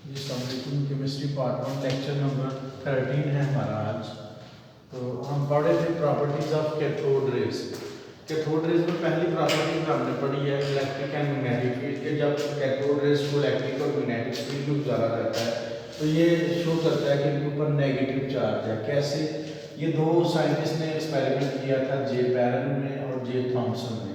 जी सलामकुम। Chemistry part 1 lecture number 13 है हमारा आज। तो हम पढ़े थे properties of cathode rays. Cathode raise में पहली प्रॉपर्टी हमने पढ़ी है इलेक्ट्रिक एंड मैग्नेटिक फील्ड के। जब कैथोड रेज को इलेक्ट्रिक और मैग्नेटिक फील्ड में गुजारा जाता है तो ये शो करता है कि इनके ऊपर नेगेटिव चार्ज है। कैसे? ये दो साइंटिस्ट ने एक्सपेरिमेंट किया था, जे पैरन में और जे थॉमसन ने।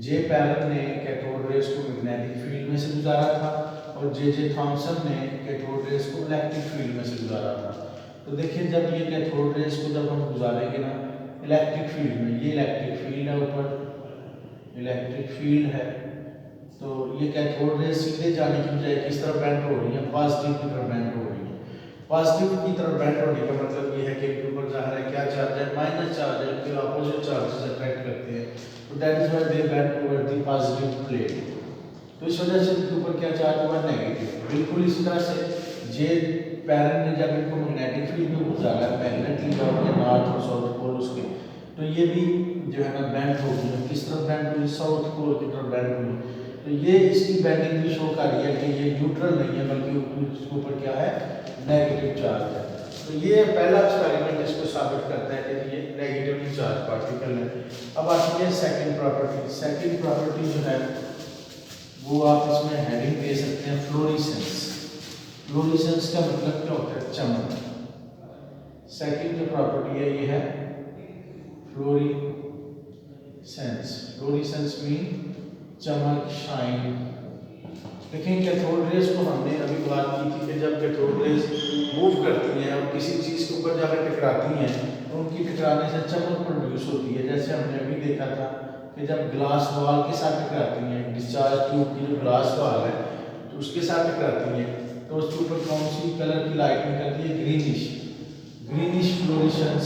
जे पैरन ने कैथोड रेज को मैग्नेटिक फील्ड में से गुजारा था और जे थॉमसन ने कैथोड रेज को इलेक्ट्रिक फील्ड में से गुजारा था। तो देखिए, जब ये कैथोड रेज को जब हम गुजारेंगे ना इलेक्ट्रिक फील्ड में, ये इलेक्ट्रिक फील्ड है, ऊपर इलेक्ट्रिक फील्ड है, तो ये कैथोड रेज सीधे जाने की बजाय किस तरफ बेंड हो रही है? पॉजिटिव की तरफ बेंड हो रही है। पॉजिटिव की तरफ बेंड होने का मतलब ये है कि इनके ऊपर ज़ाहिर है क्या चार्ज है? माइनस चार्ज है, इनके अपोजिट चार्जेस अट्रैक्ट करते हैं। तो that is why they bend toward the positive plate. तो इस वजह से इनके ऊपर क्या चार्ज हुआ? नेगेटिव। बिल्कुल इसी तरह से जे पैरन ने जब इनको मैग्नेटिक फील्ड में गुजारा, मैग्नेटिक और नॉर्थ और साउथ पोल उसके, तो ये भी जो है ना बेंड हो गई। किस तरफ बेंड हुई? साउथ पोल की तरफ बेंड हुई। तो ये इसकी बेंडिंग भी शो कर रही है कि ये न्यूट्रल नहीं है, बल्कि इसके ऊपर क्या है? नेगेटिव चार्ज है। तो ये पहला एक्सपेरिमेंट इसको साबित करता है कि ये नेगेटिवली चार्ज पार्टिकल है। अब आती है सेकंड प्रॉपर्टी। सेकंड प्रॉपर्टी जो है वो आप इसमें हेडिंग दे सकते हैं फ्लोरिसेंस। फ्लोरिसेंस का मतलब क्या होता है? चमक। सेकंड जो प्रॉपर्टी है ये है फ्लोरिसेंस। फ्लोरिसेंस मीन चमक, शाइन। देखिए, कैथोड रेज को हमने अभी बात की थी कि जब कैथोड रेज मूव करती हैं और किसी चीज़ के ऊपर जाकर टकराती हैं तो उनकी टकराने से चमक प्रोड्यूस होती है। जैसे हमने अभी देखा था कि जब ग्लास वॉल के साथ टकराती हैं, डिस्चार्ज ट्यूब की जो ग्लास वॉल है तो उसके साथ टकराती हैं, तो उसके ऊपर कौन सी कलर की लाइट निकलती है? ग्रीनिश। ग्रीनिश फ्लोरिसेंस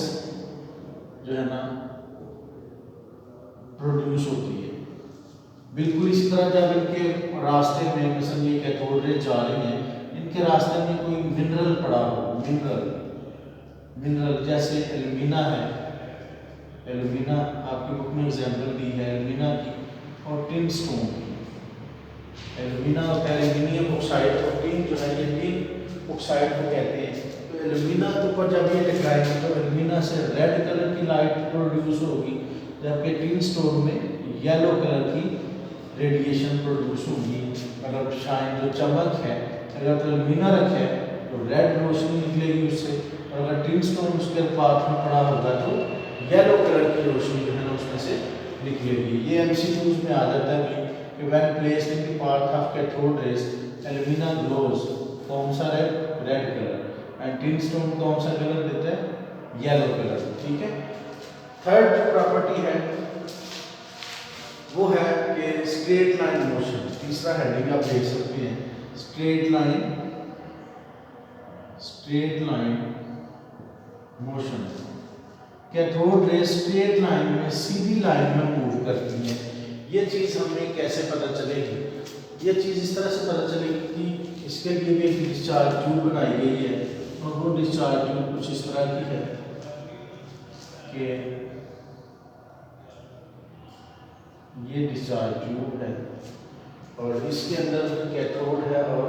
जो है ना प्रोड्यूस होती है। बिल्कुल इसी तरह जब इनके रास्ते में मिसल ये कैथोड रेज जा रही हैं, इनके रास्ते में कोई मिनरल पड़ा हो, मिनरल जैसे एल्यूमिना है, एल्यूमिना आपकी बुक में एग्जाम्पल दी है एल्यूमिना की, और टिन स्टोन की। एल्यूमिना और एल्यूमिनियम ऑक्साइड और टिन जो है ये टिन ऑक्साइड को कहते हैं। तो एल्यूमिना के ऊपर जब ये टकराएंगे तो एल्यूमिना से रेड कलर की लाइट प्रोड्यूस होगी, जबकि टिन स्टोन में येलो कलर की रेडिएशन प्रोड्यूस होगी। मतलब शाइन जो चमक है, अगर तो एल्यूमिना रखे तो रेड रोशनी निकलेगी उससे, और अगर टिन स्टोन उसके पाथ में पड़ा होगा तो येलो कलर की रोशनी जो है ना उसमें से निकलेगी। ये एमसीक्यूज में आ जाता है कि when placed in the path of cathode rays alumina glows. कौन सा? Red colour. And tin stone कौन सा कलर देता है? Yellow colour. ठीक है। थर्ड जो प्रॉपर्टी है वो है कि स्ट्रेट लाइन मोशन। तीसरा हेडिंग आप देख सकते हैं, straight line motion. Cathode rays straight line में, सीधी लाइन में मूव करती है। ये चीज़ हमें कैसे पता चलेगी? ये चीज़ इस तरह से पता चलेगी कि इसके लिए भी एक डिस्चार्ज ट्यूब बनाई गई है, और वो डिस्चार्ज ट्यूब कुछ इस तरह की है कि ये डिस्चार्ज ट्यूब है और इसके अंदर कैथोड है और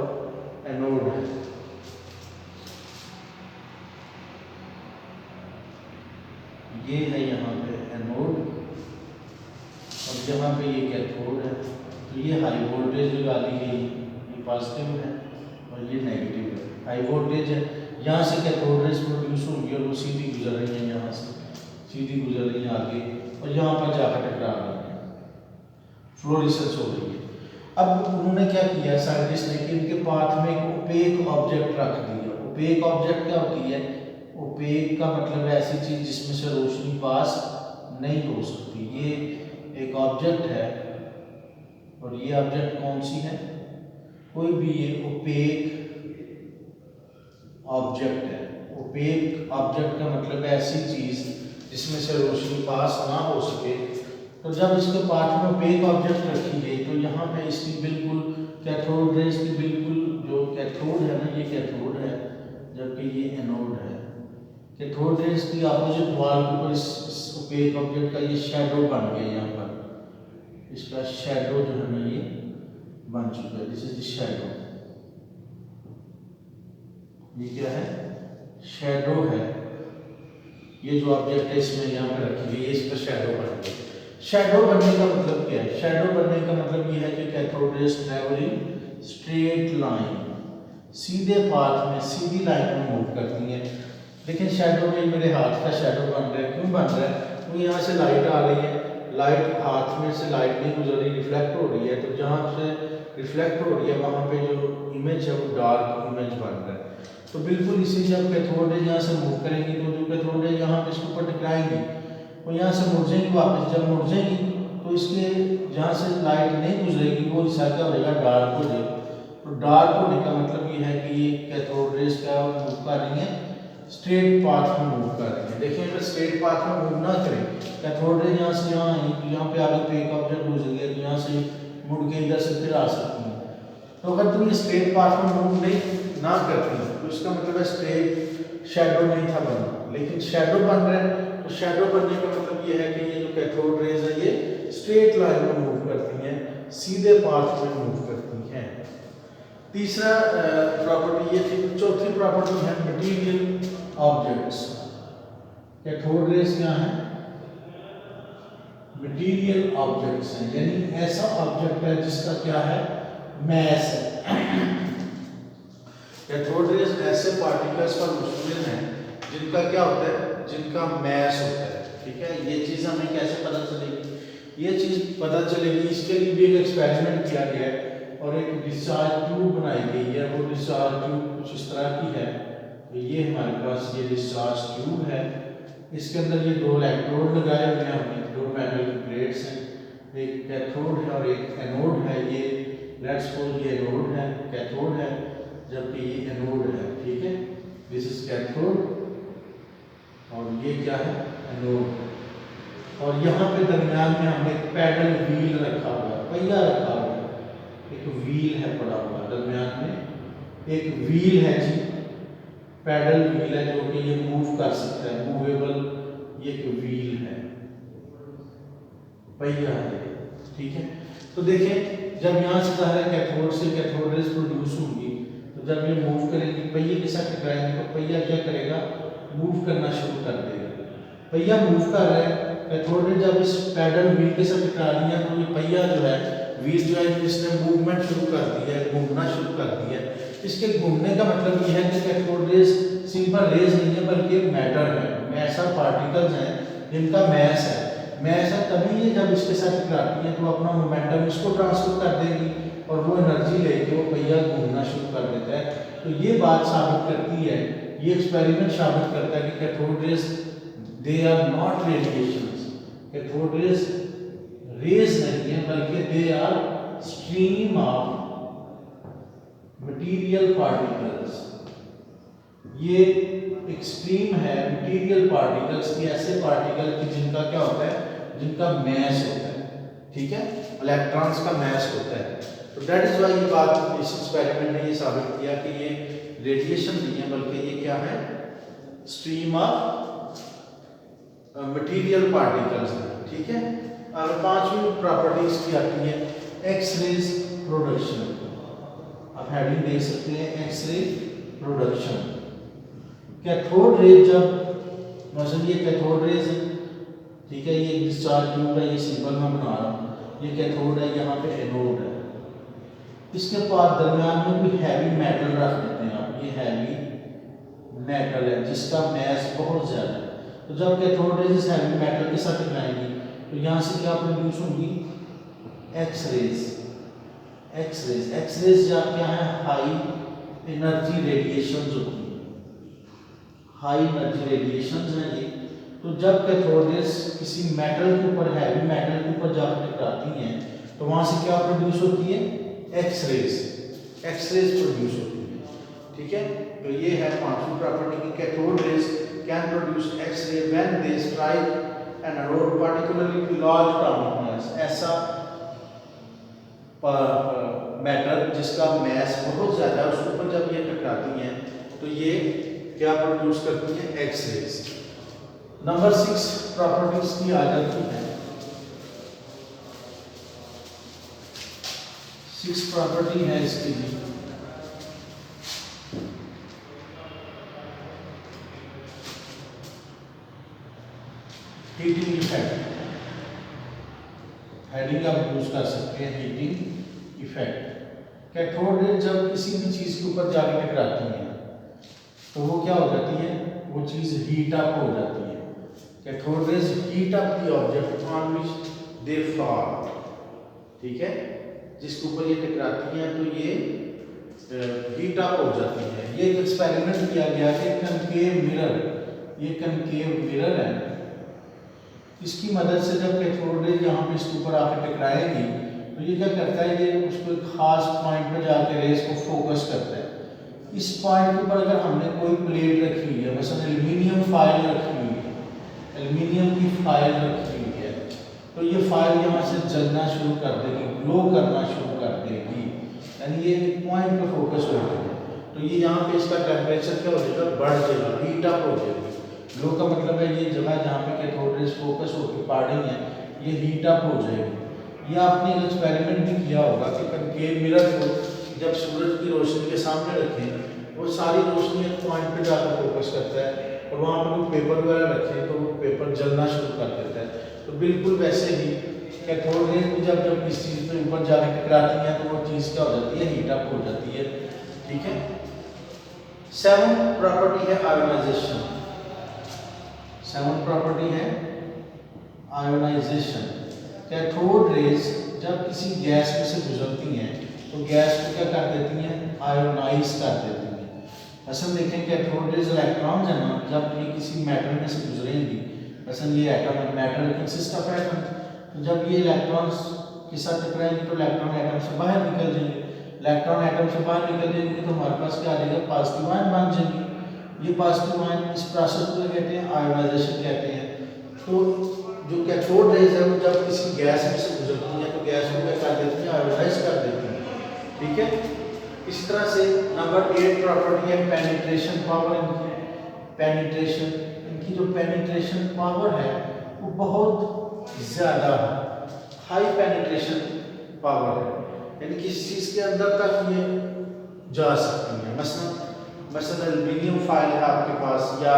एनोड है। ये है यहाँ पे एनोड और यहाँ पे ये कैथोड है। तो ये हाई वोल्टेज लगा दी गई, ये पॉजिटिव है और ये नेगेटिव है। हाई वोल्टेज है, यहाँ से कैथोड रेज प्रोड्यूस होगी और वो सीधी गुजर रही है, यहाँ से सीधी गुजर रही है आगे और यहाँ पर जाकर टकरा रही है, फ्लोरिसेंस हो रही है। अब उन्होंने क्या किया साइंटिस्ट ने कि इनके पाथ में एक ओपेक ऑब्जेक्ट रख दिया। ओपेक ऑब्जेक्ट क्या होती है? ओपेक का मतलब है ऐसी चीज जिसमें से रोशनी पास नहीं हो सकती। ये एक ऑब्जेक्ट है और ये ऑब्जेक्ट कौन सी है? कोई भी ये ओपेक ऑब्जेक्ट है। ओपेक ऑब्जेक्ट का मतलब है ऐसी चीज जिसमें से रोशनी पास ना हो सके। तो जब इसके पाथ में ओपेक ऑब्जेक्ट रखी गई तो यहाँ पे इसकी बिल्कुल कैथोड रेज की बिल्कुल जो कैथोड है ना, ये कैथोड है जबकि ये एनोड है। कैथोड रेज की अपोजिट वॉल के ऊपर इस ओपेक ऑब्जेक्ट का ये शैडो बन गया, यहाँ पर इसका शैडो जो है ना ये बन चुका है। This is the shadow. ये क्या है, शैडो है। ये जो ऑब्जेक्ट है इसमें यहाँ पे रखी हुई है, इस पर शैडो बन गई। शैडो बनने का मतलब क्या है? शैडो बनने का मतलब ये है कि cathode raise travelling straight line, सीधे पाथ में, सीधी लाइन में मूव करती हैं। लेकिन शैडो में मेरे हाथ का शैडो बन रहा है, क्यों बन रहा है? तो यहाँ से लाइट आ रही है, लाइट हाथ में से लाइट नहीं गुजर रही, रिफ्लेक्ट हो रही है। तो जहाँ से रिफ्लेक्ट हो रही है वहाँ पे जो इमेज है वो डार्क इमेज बन रहा है। तो बिल्कुल इसी जब कैथोड रेज यहाँ से मूव करेंगी तो जो कैथोड रेज यहाँ पे इसके ऊपर टकराएंगी वो यहाँ से मुड़ जाएंगी वापस। जब मुड़ जाएंगी तो इसके जहाँ से लाइट नहीं गुजरेगी वो हिस्सा क्या हो जाएगा, डार्क हो जाएगा। तो डार्क होने का मतलब ये है कि ये कैथोड रेज क्या मूव कर रही है, स्ट्रेट पाथ में मूव कर रही है। देखिए अगर स्ट्रेट पाथ में मूव ना करें, कैथोड रेज यहाँ से यहाँ आई तो यहाँ पे आगे पे एक ऑब्जेक्ट गुजर गया तो यहाँ से मुड़ के इधर से फिर आ सकती है। तो अगर तुम ये स्ट्रेट पाथ में मूव नहीं ना करती तो इसका मतलब है स्ट्रेट शैडो नहीं था बनना, लेकिन शैडो बन रहा है। तो शैडो बनने का मतलब ये है कि ये जो कैथोड रेज है ये स्ट्रेट लाइन में मूव करती हैं, सीधे पाथ में मूव करती हैं। तीसरा प्रॉपर्टी ये थी। चौथी प्रॉपर्टी है मटेरियल ऑब्जेक्ट्स। कैथोड रेज क्या है? मटेरियल ऑब्जेक्ट्स हैं, यानी ऐसा ऑब्जेक्ट है जिसका क्या है, मैस है। कैथोड रेज ऐसे पार्टिकल्स पर मुश्तमिल हैं जिनका क्या होता है, जिनका मैस होता है। ठीक है, ये चीज़ हमें कैसे पता चलेगी? ये चीज़ पता चलेगी, इसके लिए भी एक एक्सपेरिमेंट किया गया है और एक डिस्चार्ज ट्यूब बनाई गई है। वो डिस्चार्ज ट्यूब कुछ इस तरह की है। तो ये हमारे पास ये डिस्चार्ज ट्यूब है, इसके अंदर ये दो इलेक्ट्रोड लगाए हुए हैं हमने, दो मेटल की प्लेट्स हैं, एक कैथोड है और एक एनोड है। ये लेट्स सपोज ये एनोड है, कैथोड है, जबकि ये एनोड है। ठीक है, दिस इज कैथोड और ये क्या है, एनोड। और यहाँ पे दरमियान में हमने एक पैडल व्हील रखा हुआ है, पहिया रखा हुआ है, एक व्हील है पड़ा हुआ दरमियान में, एक व्हील है जी, पैडल व्हील है जो कि ये मूव कर सकता है, मूवेबल ये एक व्हील है, पहिया है। ठीक है, तो देखें जब यहाँ से ज़ाहिर है कैथोड से कैथोड रेज प्रोड्यूस होंगी तो जब ये मूव करेंगी, पहिए के साथ टकराएंगे तो पहिया क्या करेगा, मूव करना शुरू कर देगा। पहिया मूव कर रहा है, कैथोड रेज जब इस पैडल व्हील के साथ टकरा रही है तो ये पहिया जो है, व्हील जो है, इसने मूवमेंट शुरू कर दी है, घूमना शुरू कर दिया है। इसके घूमने का मतलब ये है कि कैथोड रेज सिंपल रेज नहीं है बल्कि एक मैटर है, ऐसा पार्टिकल्स हैं जिनका मैस है। मैस है तभी ये जब इसके साथ टकराती है तो अपना मोमेंटम इसको ट्रांसफर कर देगी और वो एनर्जी लेके वो पहिया घूमना शुरू कर देता है। तो ये बात साबित करती है, ये एक्सपेरिमेंट साबित करता है कि cathode rays they are not radiations. Cathode rays rays नहीं है बल्कि they are stream of material particles. ये एक स्ट्रीम है मटेरियल पार्टिकल्स की, ऐसे पार्टिकल की जिनका क्या होता है, जिनका मैस होता है। ठीक है, इलेक्ट्रॉन्स का मैस होता है। तो दैट इज व्हाई ये बात इस एक्सपेरिमेंट ने ये साबित किया कि ये रेडिएशन नहीं है बल्कि ये क्या है, स्ट्रीम ऑफ मटेरियल पार्टिकल्स है। ठीक है, और पांचवी प्रॉपर्टी इसकी आती है एक्स-रेज प्रोडक्शन। आप हेडिंग देख सकते हैं, एक्स-रे प्रोडक्शन। कैथोड रेज जब मतलब ये कैथोड रेज, ठीक है, ये डिस्चार्ज ट्यूब है, ये सिंबल मैं बना रहा हूँ, ये कैथोड है, यहाँ पे एनोड है। इसके बाद दरमियान में कोई हैवी मेटल रख देते हैं आप, ये हैवी मेटल है जिसका मैस बहुत ज़्यादा है। तो जब कैथोड रेज इस हैवी मेटल के साथ टकराएंगी तो यहाँ से क्या प्रोड्यूस होंगी, X rays. X rays, X rays जब क्या है, हाई एनर्जी रेडिएशंस होती है, हाई एनर्जी रेडिएशंस हैं ये। तो जब कैथोड रेज किसी मेटल के ऊपर, हैवी मेटल के ऊपर जाकर टकराती हैं तो वहाँ से क्या प्रोड्यूस होती है, X rays. X rays produce होती है। ठीक है, तो ये है पांचवी प्रॉपर्टी की cathode rays can produce X ray when they strike N anode particularly large atomic mass. ऐसा मैटर जिसका मैस बहुत ज़्यादा है उसके ऊपर जब ये टकराती हैं तो ये क्या प्रोड्यूस करती है, एक्स रेज। नंबर 6 प्रॉपर्टीज की आ जाती है। 6 प्रॉपर्टी है इसकी भी। हीटिंग इफेक्ट, हेडिंग आप यूज कर सकते हैं, हीटिंग इफेक्ट। कैथोड रेज जब किसी भी चीज के ऊपर जाके टकराती है तो वो क्या हो जाती है, वो चीज हीट अप हो जाती है। Cathode rays heat up the object on which they fall, ठीक है, जिसके ऊपर ये टकराती हैं तो ये हीट अप हो जाती है। ये एक एक्सपेरिमेंट किया गया कि कनकेव मिरर, ये कनकेव मिरर है, इसकी मदद से जब कैथोड रेज यहाँ पे इसके ऊपर आकर टकराएगी तो ये क्या करता है, ये उसको एक खास पॉइंट पे जाकर रेज को फोकस करता है। इस पॉइंट के ऊपर अगर हमने कोई प्लेट रखी हुई है, मतलब एल्यूमिनियम फॉयल रखी हुई है, एल्यूमिनियम की फॉयल रखी हुई है, तो ये फॉयल यहाँ से जलना शुरू कर देगी, ग्लो करना शुरू कर देगी, यानी ये एक पॉइंट पे फोकस हो जाएगा। तो ये यहाँ पे इसका टेम्परेचर क्या हो जाएगा, बढ़ जाएगा, हीट अप हो जाएगी। ग्लो का मतलब है ये जगह जहाँ पे कैथोड रेज फोकस होकर पड़ रही है, ये हीट अप हो जाएगी। ये आपने एक एक्सपेरिमेंट भी किया होगा कि कनकेव मिरर को जब सूरज की रोशनी के सामने रखें, वो सारी रोशनी एक पॉइंट पे जाकर फोकस करता है, और वहाँ पर कोई पेपर वगैरह रखें तो वो पेपर जलना शुरू कर देता है। तो बिल्कुल वैसे ही कैथोड रेज भी जब किसी चीज़ पे ऊपर जाकर टकराती हैं तो वो चीज़ क्या हो जाती है, हीट अप हो जाती है, ठीक है। 7 प्रॉपर्टी है आयोनाइजेशन, 7 प्रॉपर्टी है आयोनाइजेशन। कैथोड रेज जब किसी गैस में से गुजरती हैं तो गैस को क्या कर देती हैं, आयोनाइज कर देती हैं। असल देखें कैथोड रेज इलेक्ट्रॉन्स है ना, जब ये किसी मेटल में से गुजरेंगी, असल ये एटम है, मैटर कंसिस्ट ऑफ एटम, तो जब ये इलेक्ट्रॉन्स के साथ टकराएंगे तो इलेक्ट्रॉन एटम से बाहर निकल जाएंगे। इलेक्ट्रॉन एटम से बाहर निकल जाएंगे तो हमारे पास क्या आ जाएगा, पॉजिटिव आयन बन जाएंगे। ये पॉजिटिव आयन, इस प्रोसेस को कहते हैं आयोनाइजेशन कहते हैं। तो जो कैथोड रेज है वो जब किसी गैस में से गुजरती है तो गैस को क्या कर देती है, आयोनाइज कर देती है, ठीक है। इसी तरह से नंबर 8 प्रॉपर्टी है पेनिट्रेशन पावर। इनकी पेनिट्रेशन, इनकी जो पेनिट्रेशन पावर है वो बहुत ज़्यादा है, हाई पेनिट्रेशन पावर है, यानी किसी चीज़ के अंदर तक ये जा सकती है। मसलन एल्यूमिनियम फॉयल है आपके पास, या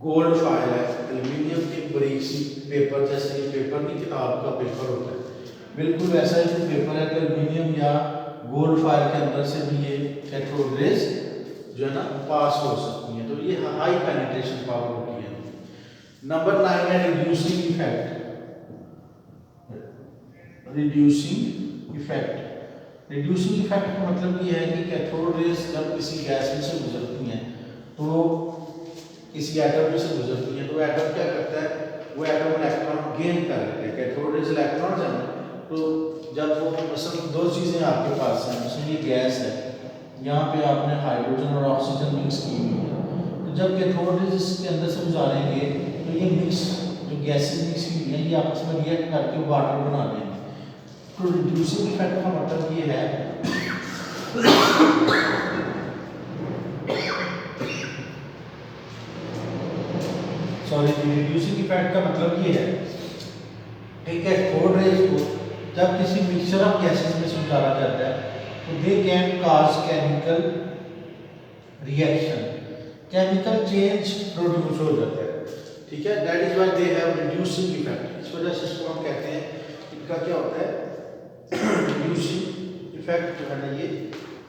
गोल्ड फॉयल है, एल्यूमिनियम की बारीक सी पेपर, जैसे ये पेपर नहीं, किताब का पेपर होता है, बिल्कुल वैसा ही जो पेपर है, तो एल्यूमिनियम या गोल्ड फॉयल के अंदर से भी ये कैथोड रेज जो है ना पास हो सकती है। तो ये हाई पेनिट्रेशन पावर होती है। नंबर 9 है reducing effect. Reducing effect, reducing effect का मतलब ये है कि कैथोड रेज जब किसी गैस में से गुजरती हैं तो किसी एटम में से गुजरती है तो एटम क्या करता है, वो एटम इलेक्ट्रॉन गेन कर लेते हैं। कैथोड रेज इलेक्ट्रॉन है ना, तो जब वो मतलब दो चीज़ें आपके पास हैं, उसमें ये गैस है, यहाँ पे आपने हाइड्रोजन और ऑक्सीजन मिक्स की हुई है, तो जब कैथोड रेज इसके अंदर से गुजारेंगे तो ये मिक्स जो गैसेज मिक्स हुई हैं ये आपस में रिएक्ट करके वाटर बना देंगे। तो रिड्यूसिंग इफेक्ट का मतलब ये है रिड्यूसिंग इफेक्ट का मतलब ये है कि कैथोड रेज को जब किसी मिक्सचर ऑफ गैसेस में से गुजारा जाता है तो they can cause chemical reaction, chemical change produce हो जाता है, ठीक है। That is why they have reducing effect. इस वजह से इसको हम कहते हैं, इनका क्या होता है, रिड्यूसिंग इफेक्ट जो है ना ये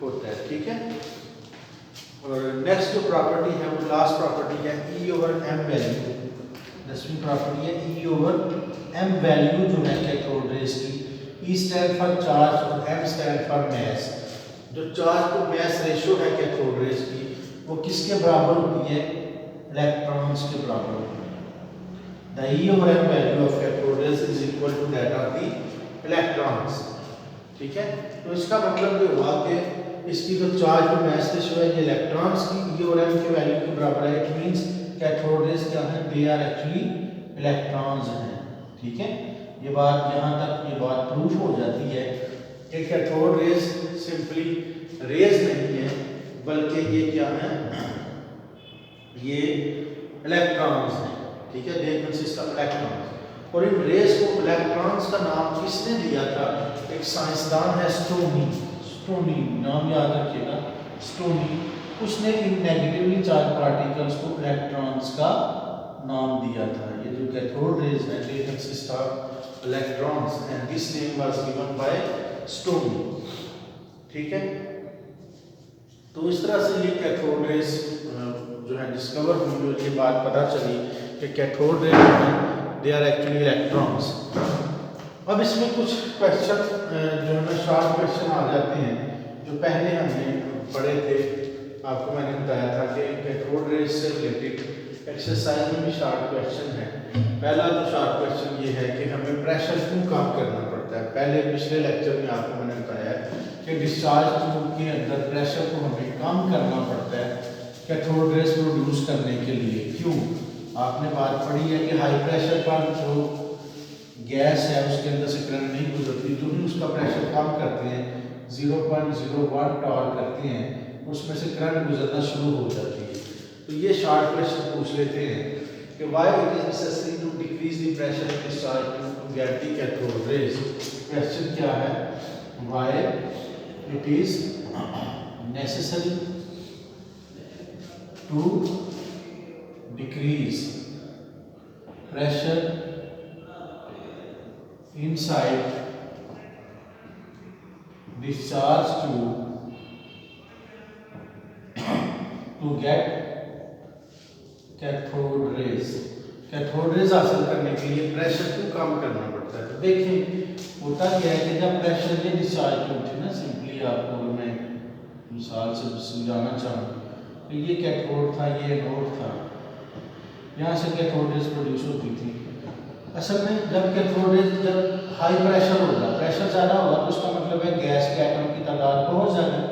होता है, ठीक है। और नेक्स्ट जो प्रॉपर्टी है वो लास्ट प्रॉपर्टी है ई ओवर एम वैल्यू। 10वीं प्रॉपर्टी है ई ओवर एम वैल्यू जो है कैथोड रेज की। ई स्टैंड फॉर चार्ज और एम स्टैंड फॉर मैस। जो चार्ज टू मैस रेशियो है कैथोड रेज की वो किसके बराबर होती है, इलेक्ट्रॉन्स के बराबर होती है। The E over M value of cathode rays is equal to that of the electrons, ठीक है। तो इसका मतलब ये हुआ कि इसकी जो चार्ज टू मैस रेशियो है ये इलेक्ट्रॉन्स की ई और एम के वैल्यू के बराबर है। इट मींस कैथोड रेज क्या है, दे आर एक्चुअली इलेक्ट्रॉन्स हैं, ठीक है। ये बात यहाँ तक ये बात प्रूफ हो जाती है कि कैथोड रेज सिंपली रेज नहीं है बल्कि ये क्या है, ये इलेक्ट्रॉन्स हैं, ठीक है। They consist of electrons. और इन रेज को इलेक्ट्रॉन्स का नाम किसने दिया था, एक साइंसदान है स्टोनी, स्टोनी नाम याद रखिएगा, स्टोनी। उसने इन नेगेटिवली चार्ज पार्टिकल्स को इलेक्ट्रॉन्स का नाम दिया था। ये जो कैथोड रेज है they consist of electrons and this name was given by stony. ठीक है, तो इस तरह से ये कैथोड रेज जो है डिस्कवर हुई और ये बात पता चली कि कैथोड रेज में दे आर एक्चुअली इलेक्ट्रॉन्स। अब इसमें कुछ क्वेश्चन जो है ना शॉर्ट क्वेश्चन आ जाते हैं जो पहले हमने पढ़े थे। आपको मैंने बताया था कि कैथोड रेज से रिलेटेड एक्सरसाइज में भी शॉर्ट क्वेश्चन है। पहला तो शॉर्ट क्वेश्चन ये है कि हमें प्रेशर क्यों कम करना पड़ता है। पहले पिछले लेक्चर में आपको मैंने बताया कि डिस्चार्ज ट्यूब के अंदर प्रेशर को हमें कम करना पड़ता है कैथोड रेज प्रोड्यूस करने के लिए। क्यों? आपने बात पढ़ी है कि हाई प्रेशर पर जो गैस है उसके अंदर से करंट नहीं गुजरती, जो भी उसका प्रेशर कम करते हैं 0.01 टॉर करते हैं उसमें से करंट गुजरना शुरू हो जाती है। तो ये शॉर्ट क्वेश्चन पूछ लेते हैं कि why it is necessary to decrease the pressure of discharge to get the cathode rays. Question क्या है? Why it is necessary to decrease pressure inside discharge tube to get cathode rays. Cathode rays हासिल करने के लिए pressure को कम करना पड़ता है। तो देखिए होता क्या है कि जब प्रेशर ये डिस्चार्ज ट्यूब थी ना, सिंपली आपको मैं मिसाल से समझाना चाहूँ तो ये कैथोड था, ये एनोड था, यहाँ से कैथोड रेज प्रोड्यूस होती थी। असल में जब कैथोड रेज जब हाई प्रेशर होगा, प्रेशर ज़्यादा होगा तो उसका मतलब है गैस के एटम की तादाद बहुत ज़्यादा है।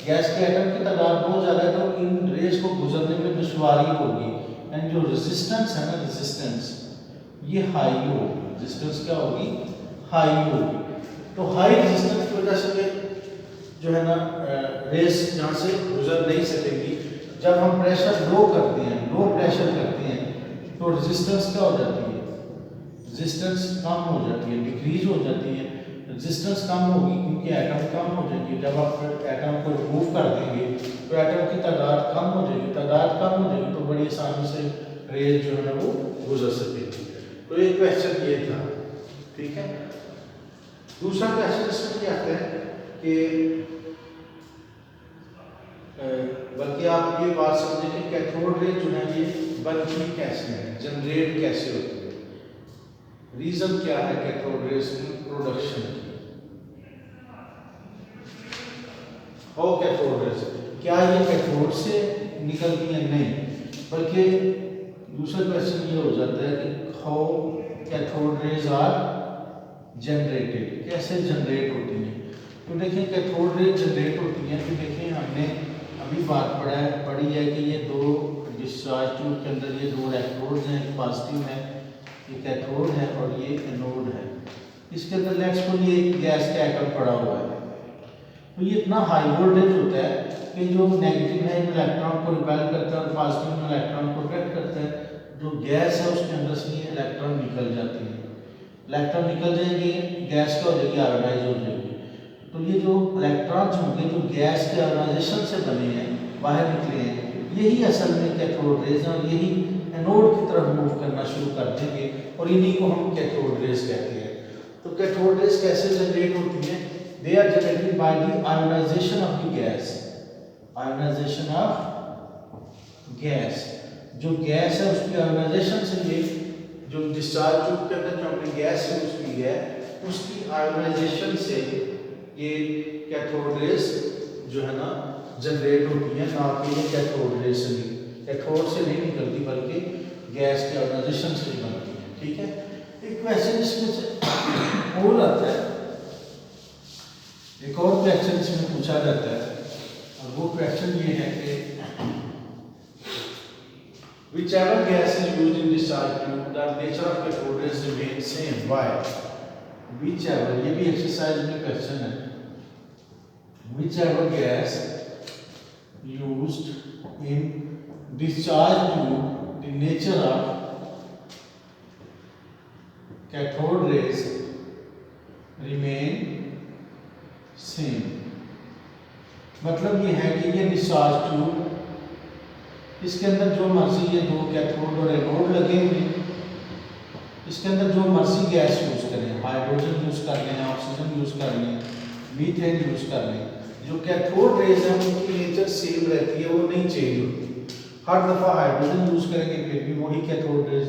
गैस के एटम की तादाद बहुत ज़्यादा है तो इन रेज को गुजरने में दुश्वारी होगी एंड जो रेजिस्टेंस है ना, रेजिस्टेंस ये हाई होगी। रेजिस्टेंस क्या होगी? हाई होगी। तो हाई रेजिस्टेंस की वजह से जो है ना रेज यहाँ से गुजर नहीं सकेगी। जब हम प्रेशर लो करते हैं, लो प्रेशर करते हैं तो रेजिस्टेंस क्या हो जाती है? रेजिस्टेंस कम हो जाती है, डिक्रीज हो जाती है। रेजिस्टेंस कम होगी क्योंकि एटम कम हो जाएंगे। जब आप एटम को रिमूव कर देंगे तो एटम की तादाद कम हो जाएगी। तादाद कम हो जाएगी तो बड़ी आसानी से रेज जो है ना वो गुजर सकेगी। तो एक क्वेश्चन ये था। ठीक है, दूसरा क्वेश्चन इसमें क्या आता है कि बल्कि आप ये बात समझें कि कैथोड रेज जो है ये बनती कैसे है, जनरेट कैसे होती है। रीजन क्या है कैथोड रेज प्रोडक्शन की? हाउ कैथोड रेज, क्या ये कैथोड से निकलती है? नहीं, बल्कि दूसरा क्वेश्चन ये हो जाता है कि how cathode rays are generated, कैसे जनरेट होती हैं। तो देखिए कैथोड रेज जनरेट होती हैं तो देखिए हमने अभी बात पढ़ी है कि ये दो डिस्चार्ज ट्यूब के अंदर ये दो इलेक्ट्रोड्स हैं, एक पॉजिटिव है, ये कैथोड है और ये एनोड है। इसके अंदर लेट्स सपोज ये एक गैस का एटम पड़ा हुआ है। तो ये इतना हाई वोल्टेज होता है कि जो नेगेटिव है इलेक्ट्रॉन को रिपेल करता है और पॉजिटिव इलेक्ट्रॉन को अट्रैक्ट करता है। जो गैस है उसके अंदर से ये इलेक्ट्रॉन निकल जाते हैं। इलेक्ट्रॉन निकल जाएंगे, गैस क्या हो जाएगी? आयोनाइज हो जाएगी। तो ये जो इलेक्ट्रॉन्स होंगे जो गैस के आयोनाइजेशन से बने हैं, बाहर निकले हैं, यही असल में कैथोड रेज है और यही एनोड की तरफ मूव करना शुरू कर देंगे और इन्हीं को हम कैथोड रेज कहते हैं। तो कैथोड रेज कैसे जनरेट होती हैं? They are generated by the ionisation of the gas. Ionisation of gas, जो गैस है उसकी आयोनाइजेशन से ये जो डिस्चार्ज ट्यूब के अंदर जो हमने गैस यूज की है उसकी आयोनाइजेशन से ये कैथोड रेज जो है ना जनरेट होती है। ना कि ये कैथोड रेज से कैथोड से नहीं निकलती बल्कि गैस के आयोनाइजेशन से बनती है। ठीक है, एक क्वेश्चन इसमें से और आता है, एक और क्वेश्चन इसमें पूछा जाता है और वो क्वेश्चन ये है कि whichever gas is used in discharge tube, the nature of cathode rays remains same. Why? Whichever, ये भी एक्सरसाइज में क्वेश्चन है। Whichever gas used in discharge tube, the nature of cathode rays remain same। मतलब ये है कि ये discharge tube इसके अंदर जो मर्जी ये दो कैथोड और एनोड लगे हुए हैं, इसके अंदर जो मर्जी गैस यूज करें, हाइड्रोजन यूज कर लें, ऑक्सीजन यूज कर लें, मीथेन यूज कर लें, जो कैथोड रेज है उनकी नेचर सेम रहती है, वो नहीं चेंज होती। हर दफा हाइड्रोजन यूज करेंगे फिर भी वही कैथोड रेज,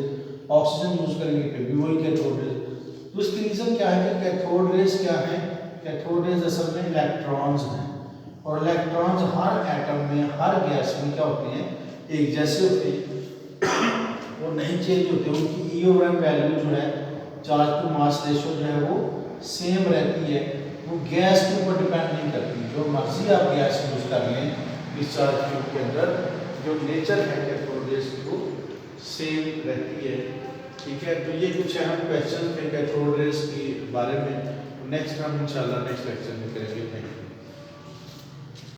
ऑक्सीजन यूज करेंगे फिर भी वही कैथोड रेज। तो इसकी रीजन क्या है कि कैथोड रेज क्या है, कैथोड रेज असल में इलेक्ट्रॉन्स हैं, और इलेक्ट्रॉन्स हर एटम में, हर गैस में क्या होते हैं, एक जैसे होते हैं, वो नहीं चेंज होते। उनकी ई और एम वैल्यू जो है, चार्ज टू मास रेशियो जो है वो सेम रहती है, वो गैस के ऊपर डिपेंड नहीं करती। जो मर्जी आप गैस यूज कर लें डिस्चार्ज ट्यूब के अंदर, जो नेचर है कैथोड रेज की वो सेम रहती है। ठीक है, तो ये कुछ अहम क्वेश्चन थे कैथोड रेज के बारे में। नेक्स्ट हम इंशाल्लाह नेक्स्ट लेक्चर में करेंगे। Thank you.